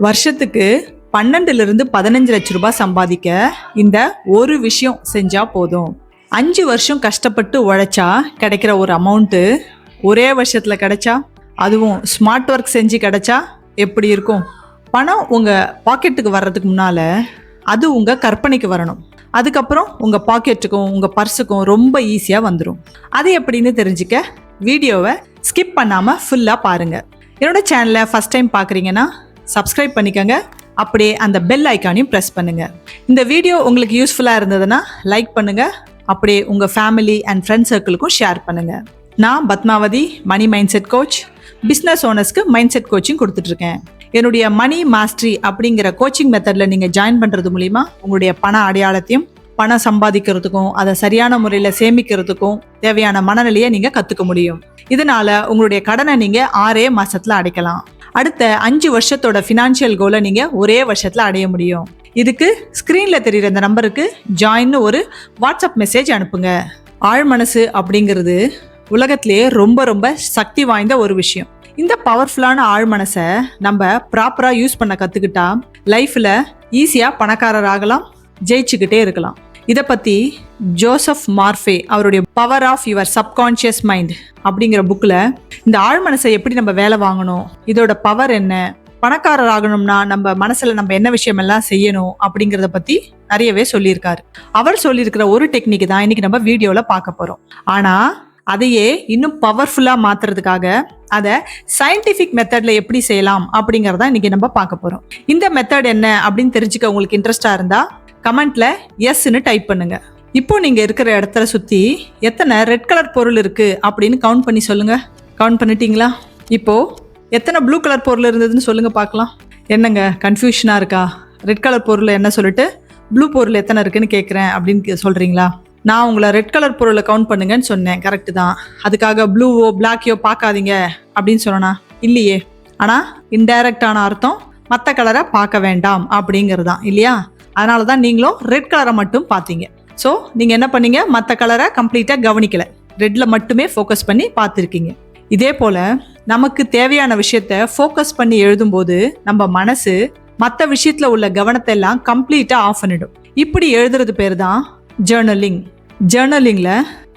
வருஷத்துக்கு 12லிருந்து 15 லட்ச ரூபாய் சம்பாதிக்க இந்த ஒரு விஷயம் செஞ்சா போதும். 5 வருஷம் கஷ்டப்பட்டு உழைச்சா கிடைக்கிற ஒரு அமௌண்ட்டு ஒரே வருஷத்துல கிடைச்சா, அதுவும் ஸ்மார்ட் ஒர்க் செஞ்சு கிடைச்சா எப்படி இருக்கும்? பணம் உங்க பாக்கெட்டுக்கு வர்றதுக்கு முன்னால அது உங்க கற்பனைக்கு வரணும். அதுக்கப்புறம் உங்க பாக்கெட்டுக்கும் உங்க பர்ஸுக்கும் ரொம்ப ஈஸியா வந்துடும். அது எப்படின்னு தெரிஞ்சுக்க வீடியோவை ஸ்கிப் பண்ணாம ஃபுல்லா பாருங்க. என்னோட சேனலை ஃபர்ஸ்ட் டைம் பார்க்குறீங்கன்னா சப்ஸ்கிரைப் பண்ணிக்கோங்க. அப்படியே அந்த பெல் ஐக்கானையும் ப்ரெஸ் பண்ணுங்க. இந்த வீடியோ உங்களுக்கு யூஸ்ஃபுல்லாக இருந்ததுன்னா லைக் பண்ணுங்க. அப்படியே உங்க ஃபேமிலி அண்ட் ஃப்ரெண்ட்ஸ் சர்க்கிளுக்கும் ஷேர் பண்ணுங்க. நான் Padmavathi, money mindset coach. Business ஓனர்ஸ்க்கு மைண்ட் செட் கோச்சிங் கொடுத்துட்டு இருக்கேன். என்னுடைய மணி மாஸ்டரி அப்படிங்கிற கோச்சிங் மெத்தட்ல நீங்க ஜாயின் பண்றது மூலியமா உங்களுடைய பண அடையாளத்தையும் பணம் சம்பாதிக்கிறதுக்கும் அதை சரியான முறையில் சேமிக்கிறதுக்கும் தேவையான மனநிலையை நீங்க கத்துக்க முடியும். இதனால உங்களுடைய கடனை நீங்க 6 மாசத்துல அடைக்கலாம். அடுத்த 5 வருஷத்தோட ஃபினான்ஷியல் கோலை நீங்க ஒரே வருஷத்துல அடைய முடியும். இதுக்கு ஸ்கிரீன்ல தெரியுற இந்த நம்பருக்கு ஜாயின் ஒரு வாட்ஸ்அப் மெசேஜ் அனுப்புங்க. ஆழ் மனசு அப்படிங்கிறது உலகத்திலேயே ரொம்ப ரொம்ப சக்தி வாய்ந்த ஒரு விஷயம். இந்த பவர்ஃபுல்லான ஆழ் மனசை நம்ம ப்ராப்பரா யூஸ் பண்ண கத்துக்கிட்டா லைஃப்ல ஈஸியா பணக்காரர் ஆகலாம், ஜெயிச்சுக்கிட்டே இருக்கலாம். இதை பத்தி ஜோசப் மார்ஃபே அவருடைய power of your subconscious mind அப்படிங்கிற புக்ல இந்த ஆழ் மனசை எப்படி நம்ம வேலை வாங்கணும், இதோட பவர் என்ன, பணக்காரர் ஆகணும்னா நம்ம மனசுல நம்ம என்ன விஷயம் எல்லாம் செய்யணும் அப்படிங்கறத பத்தி நிறையவே சொல்லியிருக்காரு. அவர் சொல்லியிருக்கிற ஒரு டெக்னிக் தான் இன்னைக்கு நம்ம வீடியோல பார்க்க போறோம். ஆனா அதையே இன்னும் பவர்ஃபுல்லா மாத்துறதுக்காக அதை சயின்டிபிக் மெத்தட்ல எப்படி செய்யலாம் அப்படிங்கறத இன்னைக்கு நம்ம பார்க்க போறோம். இந்த மெத்தட் என்ன அப்படின்னு தெரிஞ்சுக்க உங்களுக்கு இன்ட்ரெஸ்டா இருந்தா கமெண்ட்ல எஸ்ன்னு டைப் பண்ணுங்க. இப்போ நீங்க இருக்கிற இடத்துல சுத்தி எத்தனை ரெட் கலர் பொருள் இருக்கு அப்படின்னு கவுண்ட் பண்ணி சொல்லுங்க. கவுண்ட் பண்ணிட்டீங்களா? இப்போ எத்தனை ப்ளூ கலர் பொருள் இருந்ததுன்னு சொல்லுங்க பார்க்கலாம். என்னங்க கன்ஃபியூஷனா இருக்கா? ரெட் கலர் பொருள் என்ன சொல்லிட்டு ப்ளூ பொருள் எத்தனை இருக்குன்னு கேட்குறேன் அப்படின்னு சொல்றீங்களா? நான் உங்களை ரெட் கலர் பொருளை கவுண்ட் பண்ணுங்கன்னு சொன்னேன், கரெக்டு தான். அதுக்காக ப்ளூவோ பிளாக்கையோ பார்க்காதீங்க அப்படின்னு சொன்னா இல்லையே. ஆனால் இன்டைரக்டான அர்த்தம் மற்ற கலரை பார்க்க வேண்டாம் அப்படிங்கிறதான் இல்லையா? அதனால தான் நீங்களும் ரெட் கலரை மட்டும் பார்த்தீங்க. ஸோ நீங்கள் என்ன பண்ணீங்க? மற்ற கலரை கம்ப்ளீட்டாக கவனிக்கல, ரெட்ல மட்டுமே ஃபோக்கஸ் பண்ணி பார்த்துருக்கீங்க. இதே போல நமக்கு தேவையான விஷயத்த ஃபோக்கஸ் பண்ணி எழுதும்போது நம்ம மனசு மற்ற விஷயத்துல உள்ள கவனத்தை எல்லாம் கம்ப்ளீட்டா ஆஃப் பண்ணிடும். இப்படி எழுதுறது பேர் தான் ஜேர்னலிங். ஜேர்னலிங்ல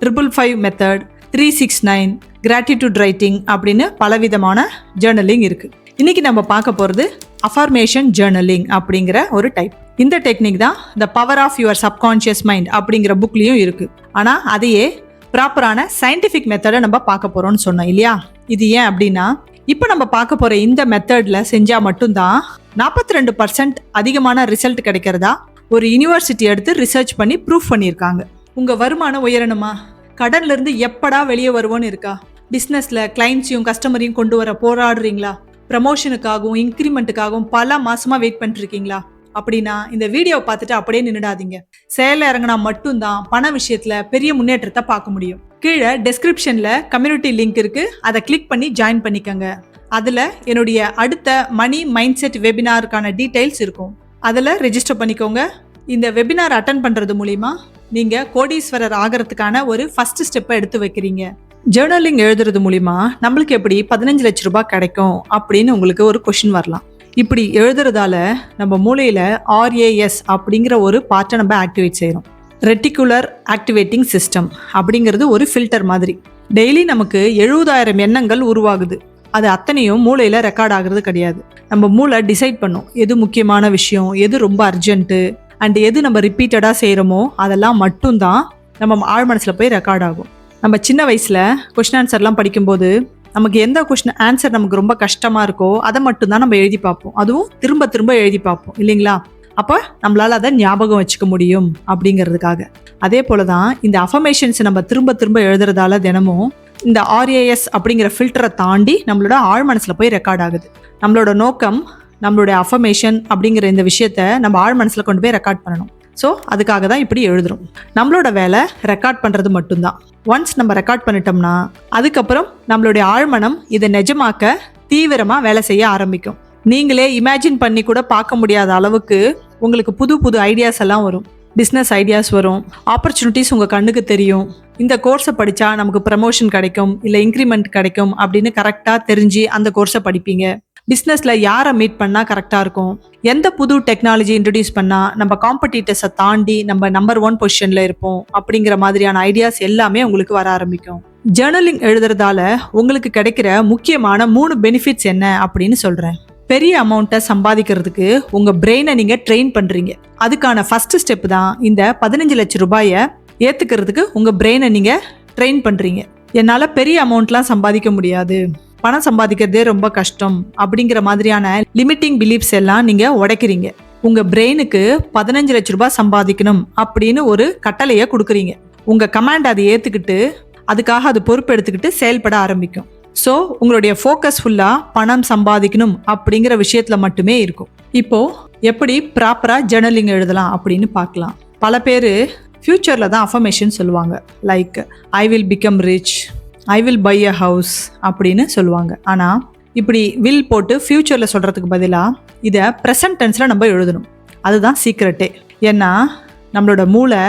555 மெத்தட், 369, கிராட்டிடியூட் ரைட்டிங் அப்படின்னு பலவிதமான ஜேர்னலிங் இருக்கு. இன்னைக்கு நம்ம பார்க்க போறது அஃபர்மேஷன் ஜேர்னலிங் அப்படிங்கிற ஒரு டைப். இந்த டெக்னிக் தான் the power of your subconscious mind அப்படிங்கிற புக்லயும் இருக்கு. ஆனா அதையே ப்ராப்பரான சயின்டிபிக் மெத்தடை நம்ம பார்க்க போறோம்னு சொன்னோம் இல்லையா? இது ஏன் அப்படின்னா இப்போ நம்ம பார்க்க போற இந்த மெத்தட்ல செஞ்சா மட்டும்தான் 42% அதிகமான ரிசல்ட் கிடைக்கிறதா ஒரு யூனிவர்சிட்டி எடுத்து ரிசர்ச் பண்ணி ப்ரூஃப் பண்ணியிருக்காங்க. உங்க வருமானம் உயரணுமா? கடன்ல இருந்து எப்படா வெளியே வருவோன்னு இருக்கா? பிசினஸ்ல கிளைண்ட்ஸையும் கஸ்டமரையும் கொண்டு வர போராடுறீங்களா? ப்ரமோஷனுக்காகவும் இன்க்ரிமெண்ட்டுக்காகவும் பல மாசமா வெயிட் பண்ணிட்டு இருக்கீங்களா? அப்படின்னா இந்த வீடியோவை பார்த்துட்டு அப்படியே நின்றுடாதீங்க. செயல இறங்கினா மட்டும்தான் பண விஷயத்துல பெரிய முன்னேற்றத்தை பார்க்க முடியும். கீழே டெஸ்கிரிப்ஷன்ல கம்யூனிட்டி லிங்க் இருக்கு, அதை கிளிக் பண்ணி ஜாயின் பண்ணிக்கோங்க. அதுல என்னுடைய அடுத்த மணி மைண்ட் செட் வெபினாருக்கான டீடைல்ஸ் இருக்கும். அதுல ரெஜிஸ்டர் பண்ணிக்கோங்க. இந்த வெபினார் அட்டன் பண்றது மூலியமா நீங்க கோடீஸ்வரர் ஆகிறதுக்கான ஒரு ஃபர்ஸ்ட் ஸ்டெப்பை எடுத்து வைக்கிறீங்க. ஜேர்னலிங் எழுதுறது மூலியமா நம்மளுக்கு எப்படி 15 லட்ச ரூபாய் கிடைக்கும் அப்படின்னு உங்களுக்கு ஒரு கொஸ்டின் வரலாம். இப்படி எழுதுறதால நம்ம மூளையில RAS அப்படிங்கிற ஒரு பார்ட்டை நம்ம ஆக்டிவேட் செய்யறோம். ரெட்டிகுலர் ஆக்டிவேட்டிங் சிஸ்டம் அப்படிங்கிறது ஒரு ஃபில்டர் மாதிரி. டெய்லி நமக்கு 70,000 எண்ணங்கள் உருவாகுது. அது அத்தனையும் மூளையில ரெக்கார்ட் ஆகுறது கிடையாது. நம்ம மூளை டிசைட் பண்ணும் எது முக்கியமான விஷயம், எது ரொம்ப அர்ஜென்ட்டு அண்ட் எது நம்ம ரிப்பீட்டடா செய்யறோமோ அதெல்லாம் மட்டும்தான் நம்ம ஆழ் மனசுல போய் ரெக்கார்ட் ஆகும். நம்ம சின்ன வயசுல கொஸ்டின் ஆன்சர்லாம் படிக்கும்போது நமக்கு எந்த கொஸ்டின் ஆன்சர் நமக்கு ரொம்ப கஷ்டமா இருக்கோ அதை மட்டும்தான் நம்ம எழுதி பார்ப்போம். அதுவும் திரும்ப திரும்ப எழுதி பார்ப்போம் இல்லைங்களா? அப்போ நம்மளால அதை ஞாபகம் வச்சுக்க முடியும் அப்படிங்கிறதுக்காக. அதே போலதான் இந்த அஃபர்மேஷன்ஸ் நம்ம திரும்ப திரும்ப எழுதுறதால தினமும் இந்த RAS அப்படிங்கிற ஃபில்டரை தாண்டி நம்மளோட ஆழ் மனசுல போய் ரெக்கார்ட் ஆகுது. நம்மளோட நோக்கம் நம்மளுடைய அஃபர்மேஷன் அப்படிங்கிற இந்த விஷயத்த நம்ம ஆழ் மனசுல கொண்டு போய் ரெக்கார்ட் பண்ணணும். ஸோ அதுக்காக தான் இப்படி எழுதுறோம். நம்மளோட வேலை ரெக்கார்ட் பண்றது மட்டும்தான். ஒன்ஸ் நம்ம ரெக்கார்ட் பண்ணிட்டோம்னா அதுக்கப்புறம் நம்மளுடைய ஆழ்மனம் இதை நிஜமாக்க தீவிரமா வேலை செய்ய ஆரம்பிக்கும். நீங்களே இமேஜின் பண்ணி கூட பார்க்க முடியாத அளவுக்கு உங்களுக்கு புது புது ஐடியாஸ் எல்லாம் வரும். பிஸ்னஸ் ஐடியாஸ் வரும், ஆப்பர்ச்சுனிட்டிஸ் உங்கள் கண்ணுக்கு தெரியும். இந்த கோர்ஸை படித்தா நமக்கு ப்ரமோஷன் கிடைக்கும், இல்லை இன்க்ரிமெண்ட் கிடைக்கும் அப்படின்னு கரெக்டாக தெரிஞ்சு அந்த கோர்ஸை படிப்பீங்க. பிஸ்னஸில் யாரை மீட் பண்ணால் கரெக்டாக இருக்கும், எந்த புது டெக்னாலஜி இன்ட்ரடியூஸ் பண்ணால் நம்ம காம்படிட்டர்ஸை தாண்டி நம்ம நம்பர் 1 பொசிஷனில் இருப்போம் அப்படிங்கிற மாதிரியான ஐடியாஸ் எல்லாமே உங்களுக்கு வர ஆரம்பிக்கும். ஜேர்னலிங் எழுதுறதால உங்களுக்கு கிடைக்கிற முக்கியமான 3 பெனிஃபிட்ஸ் என்ன அப்படின்னு சொல்கிறேன். பெரிய அமௌண்ட்டை சம்பாதிக்கிறதுக்கு உங்கள் பிரெயினை நீங்கள் ட்ரெயின் பண்ணுறீங்க. அதுக்கான ஃபர்ஸ்ட் ஸ்டெப் தான் இந்த 15 லட்சம் ரூபாயை ஏற்றுக்கிறதுக்கு உங்கள் பிரெயினை நீங்கள் ட்ரெயின் பண்ணுறீங்க. என்னால் பெரிய அமௌண்ட்லாம் சம்பாதிக்க முடியாது, பணம் சம்பாதிக்கிறதே ரொம்ப கஷ்டம் அப்படிங்கிற மாதிரியான லிமிட்டிங் பிலீஃப்ஸ் எல்லாம் நீங்கள் உடைக்கிறீங்க. உங்கள் பிரெயினுக்கு 15 லட்சம் ரூபாய் சம்பாதிக்கணும் அப்படின்னு ஒரு கட்டளையை கொடுக்குறீங்க. உங்கள் கமாண்ட் அதை ஏற்றுக்கிட்டு அதுக்காக அது பொறுப்பு எடுத்துக்கிட்டு செயல்பட ஆரம்பிக்கும். ஸோ உங்களுடைய ஃபோக்கஸ் ஃபுல்லாக பணம் சம்பாதிக்கணும் அப்படிங்கிற விஷயத்தில் மட்டுமே இருக்கும். இப்போது எப்படி ப்ராப்பராக ஜேர்னலிங் எழுதலாம் அப்படின்னு பார்க்கலாம். பல பேர் ஃப்யூச்சரில் தான் அஃபர்மேஷன் சொல்லுவாங்க. Like I will become rich, I will buy a house அப்படின்னு சொல்லுவாங்க. ஆனால் இப்படி வில் போட்டு ஃப்யூச்சரில் சொல்கிறதுக்கு பதிலாக இதை ப்ரெசன்ட் டென்ஸில் நம்ம எழுதணும். அதுதான் சீக்ரெட்டே. ஏன்னா நம்மளோட மூளை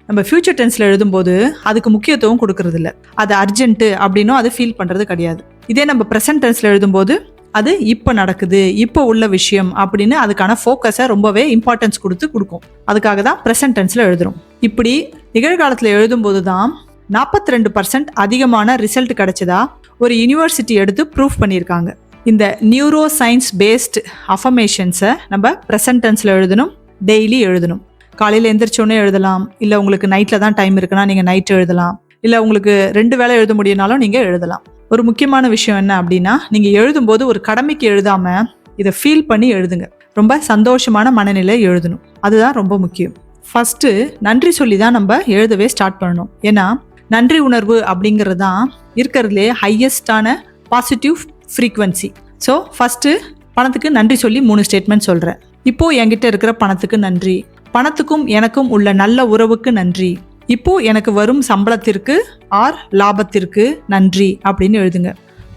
நம்ம ஃப்யூச்சர் டென்ஸில் எழுதும்போது அதுக்கு முக்கியத்துவம் கொடுக்கறதில்ல. அது அர்ஜென்ட்டு அப்படின்னும் அது ஃபீல் பண்ணுறது கிடையாது. இதே நம்ம ப்ரெசன்ட் டென்ஸில் எழுதும்போது அது இப்போ நடக்குது, இப்போ உள்ள விஷயம் அப்படின்னு அதுக்கான ஃபோக்கஸை ரொம்பவே இம்பார்ட்டன்ஸ் கொடுக்கும். அதுக்காக தான் ப்ரெசன்ட் டென்ஸில் எழுதுறோம். இப்படி நிகழ்காலத்தில் எழுதும்போது தான் 42% அதிகமான ரிசல்ட் கிடைச்சதா ஒரு யூனிவர்சிட்டி எடுத்து ப்ரூஃப் பண்ணியிருக்காங்க. இந்த நியூரோ சயின்ஸ் பேஸ்ட் அஃபர்மேஷன்ஸை நம்ம ப்ரெசன்ட் டென்ஸில் எழுதணும், டெய்லி எழுதணும். காலையில் எந்திரிச்சோன்னே எழுதலாம், இல்லை உங்களுக்கு நைட்டில் தான் டைம் இருக்குன்னா நீங்கள் நைட் எழுதலாம், இல்லை உங்களுக்கு 2 வேளை எழுத முடியும்னாலும் நீங்கள் எழுதலாம். ஒரு முக்கியமான விஷயம் என்ன அப்படின்னா, நீங்கள் எழுதும்போது ஒரு கடமைக்கு எழுதாமல் இதை ஃபீல் பண்ணி எழுதுங்க. ரொம்ப சந்தோஷமான மனநிலை எழுதணும். அதுதான் ரொம்ப முக்கியம். ஃபஸ்ட்டு நன்றி சொல்லி தான் நம்ம எழுதவே ஸ்டார்ட் பண்ணணும். ஏன்னா நன்றி உணர்வு அப்படிங்கிறது தான் இருக்கிறதுலே ஹையஸ்டான பாசிட்டிவ் ஃப்ரீக்வன்சி. ஸோ ஃபஸ்ட்டு பணத்துக்கு நன்றி சொல்லி 3 ஸ்டேட்மெண்ட் சொல்கிறேன். இப்போது என்கிட்ட இருக்கிற பணத்துக்கு நன்றி, பணத்துக்கும் எனக்கும் உள்ள நல்ல உறவுக்கு நன்றி, இப்போது எனக்கு வரும் சம்பளத்திற்கு ஆர் லாபத்திற்கு நன்றி அப்படின்னு எழுதுங்க.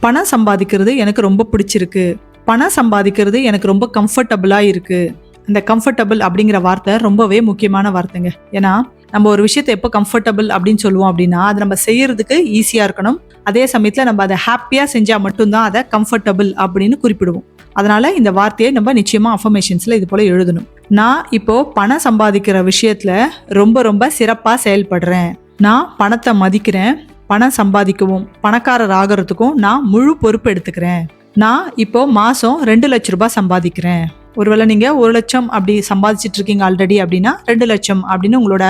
பணம் சம்பாதிக்கிறது எனக்கு ரொம்ப பிடிச்சிருக்கு, பணம் சம்பாதிக்கிறது எனக்கு ரொம்ப கம்ஃபர்டபுளாக இருக்குது. இந்த கம்ஃபர்டபுள் அப்படிங்கிற வார்த்தை ரொம்பவே முக்கியமான வார்த்தைங்க. ஏன்னா நம்ம ஒரு விஷயத்தை எப்போ கம்ஃபர்டபுள் அப்படின்னு சொல்லுவோம் அப்படின்னா அது நம்ம செய்யறதுக்கு ஈஸியாக இருக்கணும். அதே சமயத்தில் நம்ம அதை ஹாப்பியாக செஞ்சால் மட்டும்தான் அதை கம்ஃபர்டபுள் அப்படின்னு குறிப்பிடுவோம். அதனால இந்த வார்த்தையை நம்ம நிச்சயமாக அஃபர்மேஷன்ஸில் இது போல் எழுதணும். நான் இப்போது பணம் சம்பாதிக்கிற விஷயத்தில் ரொம்ப ரொம்ப சிறப்பாக செயல்படுறேன், நான் பணத்தை மதிக்கிறேன், பணம் சம்பாதிக்கவும் பணக்காரர் ஆகிறதுக்கும் நான் முழு பொறுப்பு எடுத்துக்கிறேன், நான் இப்போது மாதம் 2 லட்சம் ரூபாய் சம்பாதிக்கிறேன். ஒருவேளை நீங்கள் 1 லட்சம் அப்படி சம்பாதிச்சுட்டு இருக்கீங்க ஆல்ரெடி அப்படின்னா 2 லட்சம் அப்படின்னு உங்களோட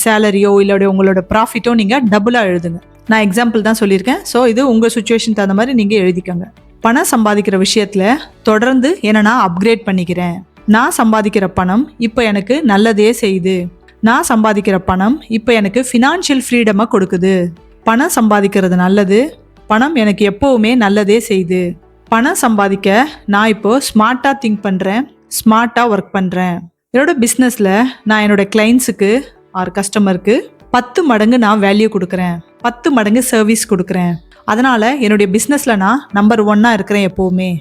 சேலரியோ இல்லை உங்களோட ப்ராஃபிட்டோ நீங்கள் டபுளாக எழுதுங்க. நான் எக்ஸாம்பிள் தான் சொல்லியிருக்கேன். ஸோ இது உங்கள் சுச்சுவேஷன் தகுந்த மாதிரி நீங்கள் எழுதிக்கோங்க. பணம் சம்பாதிக்கிற விஷயத்தில் தொடர்ந்து என்னை நான் அப்கிரேட் பண்ணிக்கிறேன். நான் சம்பாதிக்கிற பணம் இப்போ எனக்கு நல்லதே செய்யுது. நான் சம்பாதிக்கிற பணம் இப்போ எனக்கு ஃபினான்ஷியல் ஃப்ரீடமை கொடுக்குது. பணம் சம்பாதிக்கிறது நல்லது, பணம் எனக்கு எப்போவுமே நல்லதே செய்யுது. பணம் சம்பாதிக்க நான் இப்போது ஸ்மார்ட்டாக திங்க் பண்ணுறேன், ஸ்மார்ட்டாக ஒர்க் பண்ணுறேன். என்னோட பிஸ்னஸில் நான் என்னோட கிளைண்ட்ஸுக்கு ஆர் கஸ்டமருக்கு 10 மடங்கு நான் வேல்யூ கொடுக்குறேன், 10 மடங்கு சர்வீஸ் கொடுக்குறேன். அதனால் என்னுடைய பிஸ்னஸில் நான் நம்பர் 1 இருக்கிறேன் எப்போவுமே.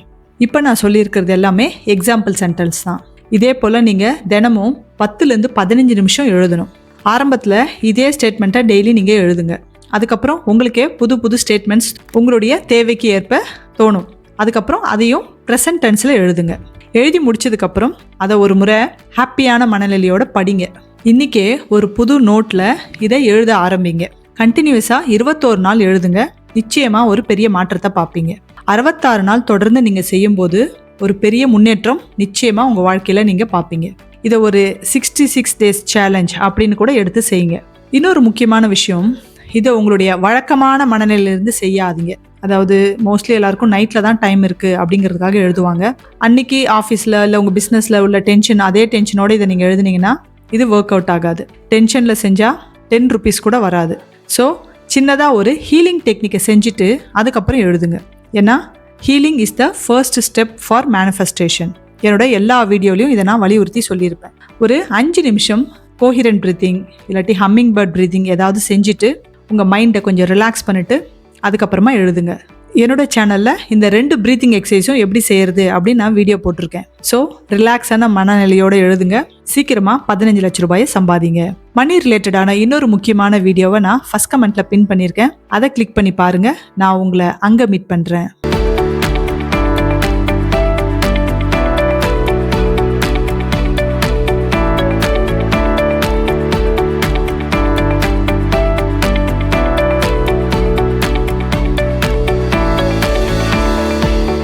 இப்போ நான் சொல்லியிருக்கிறது எல்லாமே எக்ஸாம்பிள் சென்டென்ஸ் தான். இதே போல் நீங்கள் தினமும் 10லேருந்து 15 நிமிஷம் எழுதணும். ஆரம்பத்தில் இதே ஸ்டேட்மெண்ட்டை டெய்லி நீங்கள் எழுதுங்க. அதுக்கப்புறம் உங்களுக்கே புது புது ஸ்டேட்மெண்ட்ஸ் உங்களுடைய தேவைக்கு ஏற்ப தோணும். அதுக்கப்புறம் அதையும் ப்ரெசன்ட் டென்ஸில் எழுதுங்க. எழுதி முடிச்சதுக்கப்புறம் அதை ஒரு முறை ஹாப்பியான மனநிலையோடு படிங்க. இன்றைக்கே ஒரு புது நோட்டில் இதை எழுத ஆரம்பிங்க. கண்டினியூஸாக 21 நாள் எழுதுங்க. நிச்சயமாக ஒரு பெரிய மாற்றத்தை பார்ப்பீங்க. 66 நாள் தொடர்ந்து நீங்கள் செய்யும்போது ஒரு பெரிய முன்னேற்றம் நிச்சயமாக உங்கள் வாழ்க்கையில் நீங்கள் பார்ப்பீங்க. இதை ஒரு 66 days சேலஞ்ச் அப்படின்னு கூட எடுத்து செய்யுங்க. இன்னொரு முக்கியமான விஷயம், இதை உங்களுடைய வழக்கமான மனநிலையிலிருந்து செய்யாதீங்க. அதாவது மோஸ்ட்லி எல்லாருக்கும் நைட்டில் தான் டைம் இருக்குது அப்படிங்கிறதுக்காக எழுதுவாங்க. அன்றைக்கி ஆஃபீஸில் இல்லை உங்கள் பிஸ்னஸில் உள்ள டென்ஷன், அதே டென்ஷனோடு இதை நீங்கள் எழுதுனீங்கன்னா இது ஒர்க் அவுட் ஆகாது. டென்ஷனில் செஞ்சால் 10 rupees கூட வராது. ஸோ சின்னதாக ஒரு ஹீலிங் டெக்னிக்கை செஞ்சுட்டு அதுக்கப்புறம் எழுதுங்க. ஏன்னா healing is the first step for manifestation. என்னோட எல்லா வீடியோலையும் இதை நான் வலியுறுத்தி சொல்லியிருப்பேன். ஒரு 5 நிமிஷம் கோஹிரண்ட் ப்ரீத்திங் இல்லாட்டி ஹம்மிங் பேர்ட் ப்ரீத்திங் ஏதாவது செஞ்சுட்டு உங்கள் மைண்டை கொஞ்சம் ரிலாக்ஸ் பண்ணிவிட்டு அதுக்கப்புறமா எழுதுங்க. என்னோட சேனலில் இந்த 2 ப்ரீத்திங் எக்ஸசைஸும் எப்படி செய்கிறது அப்படின்னு நான் வீடியோ போட்டிருக்கேன். ஸோ ரிலாக்ஸான மனநிலையோடு எழுதுங்க. சீக்கிரமாக 15 லட்சம் ரூபாயை சம்பாதிங்க. மணி ரிலேட்டடான இன்னொரு முக்கியமான வீடியோவை நான் ஃபர்ஸ்ட் கமெண்ட்டில் பின் பண்ணியிருக்கேன். அதை கிளிக் பண்ணி பாருங்கள். நான் உங்களை அங்கே மீட் பண்ணுறேன்.